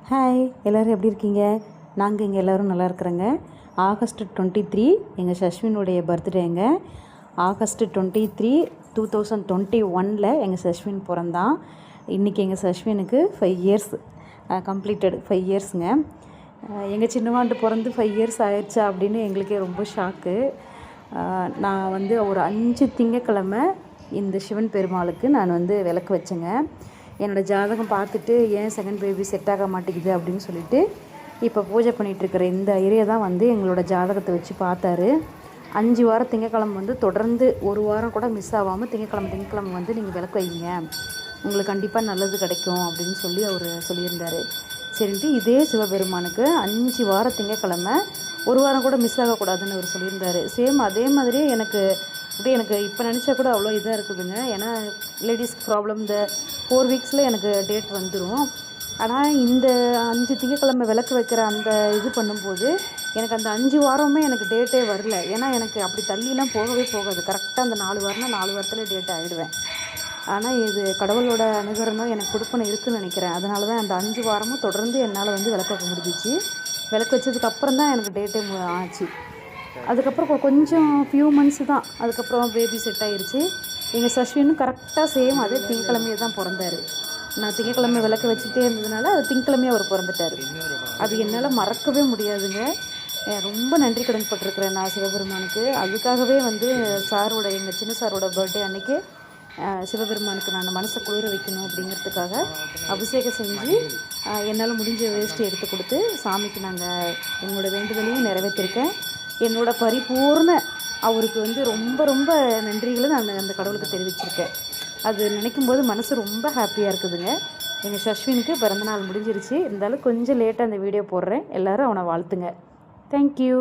Hi, எல்லோரும் எப்படி இருக்கீங்க? நாங்கள் இங்கே எல்லோரும் நல்லா இருக்கிறோங்க. ஆகஸ்ட் 23 எங்கள் சஷ்வினுடைய பர்த்டேங்க. ஆகஸ்ட் 23, 2021 எங்கள் சஷ்வின் பிறந்தான். இன்றைக்கி எங்கள் சஷ்வினுக்கு 5 இயர்ஸ் கம்ப்ளீட்டட் 5 இயர்ஸுங்க. எங்கள் சின்னவாண்டு பிறந்து 5 இயர்ஸ் ஆயிடுச்சா அப்படின்னு எங்களுக்கே ரொம்ப ஷாக்கு. நான் வந்து ஒரு 5 திங்கக்கிழமை இந்த சிவன் பெருமாளுக்கு நான் வந்து விளக்கு வச்சேங்க. என்னோடய ஜாதகம் பார்த்துட்டு ஏன் செகண்ட் பேபி செட் ஆக மாட்டேங்குது அப்படின்னு சொல்லிட்டு இப்போ பூஜை பண்ணிகிட்ருக்கிற இந்த ஐரியை தான் வந்து எங்களோட ஜாதகத்தை வச்சு பார்த்தாரு. 5 வாரம் திங்கக்கிழமை வந்து தொடர்ந்து ஒரு வாரம் கூட மிஸ் ஆகாமல் திங்கக்கிழமை வந்து நீங்கள் விளக்கு வைங்க, உங்களுக்கு கண்டிப்பாக நல்லது கிடைக்கும் அப்படின்னு சொல்லி அவர் சொல்லியிருந்தார். சரின்ட்டு இதே சிவபெருமானுக்கு 5 வாரம் திங்கக்கிழமை ஒரு வாரம் கூட மிஸ் ஆகக்கூடாதுன்னு அவர் சொல்லியிருந்தார். சேம் அதே மாதிரியே எனக்கு அப்படியே எனக்கு இப்போ நினச்சா கூட அவ்வளோ இதாக இருக்குதுங்க. ஏன்னா லேடிஸ்க்கு ப்ராப்ளம் இந்த 4 வீக்ஸில் எனக்கு டேட் வந்துடும். ஆனால் இந்த 5 திங்கக்கிழமை விளக்கு வைக்கிற அந்த இது பண்ணும்போது எனக்கு அந்த 5 வாரமே எனக்கு டேட்டே வரல. ஏன்னா எனக்கு அப்படி தள்ளிலாம் போகவே போகாது. கரெக்டாக அந்த 4 வாரம்னா 4 வாரத்தில் டேட் ஆகிடுவேன். ஆனால் இது கடவுளோட அனுகிரகம் எனக்கு கொடுப்பன இருக்குதுன்னு நினைக்கிறேன். அதனால தான் அந்த 5 வாரமும் தொடர்ந்து என்னால் வந்து விளக்கு வைக்க முடிஞ்சிச்சு. விளக்கு வச்சதுக்கப்புறம் தான் எனக்கு டேட்டே ஆச்சு. அதுக்கப்புறம் கொஞ்சம் ஃபியூ மந்த்ஸு தான், அதுக்கப்புறம் பேபி செட் ஆகிடுச்சு. எங்கள் சஷ்வினும் கரெக்டாக சேம் அதே திங்கக்கிழமையே தான் பிறந்தார். நான் திங்கக்கிழமை விளக்கு வச்சுட்டே இருந்ததுனால அது திங்கக்கிழமையே அவர் பிறந்துட்டார். அது என்னால் மறக்கவே முடியாதுங்க. ரொம்ப நன்றி கடன் பட்டிருக்கிறேன் நான் சிவபெருமானுக்கு. அதுக்காகவே வந்து சாரோட எங்கள் சின்ன சாரோட பர்த்டே அன்றைக்கி சிவபெருமானுக்கு நான் மனசை குளிர வைக்கணும் அப்படிங்கிறதுக்காக அபிஷேகம் செஞ்சு என்னால் முடிஞ்ச வேஸ்ட்டு எடுத்து கொடுத்து சாமிக்கு நாங்கள் எங்களோட வேண்டுதலையும் நிறைவேற்றிருக்கேன். என்னோட பரிபூர்ண அவருக்கு வந்து ரொம்ப ரொம்ப நன்றிகளை நான் அந்த கடவுளுக்கு தெரிவிச்சிருக்கேன். அது நினைக்கும் போது மனசு ரொம்ப ஹாப்பியாக இருக்குதுங்க. எங்கள் சஷ்வினுக்கு பிறந்தநாள் முடிஞ்சிருச்சு. இருந்தாலும் கொஞ்சம் லேட்டாக அந்த வீடியோ போடுறேன். எல்லோரும் அவனை வாழ்த்துங்க. தேங்க்யூ.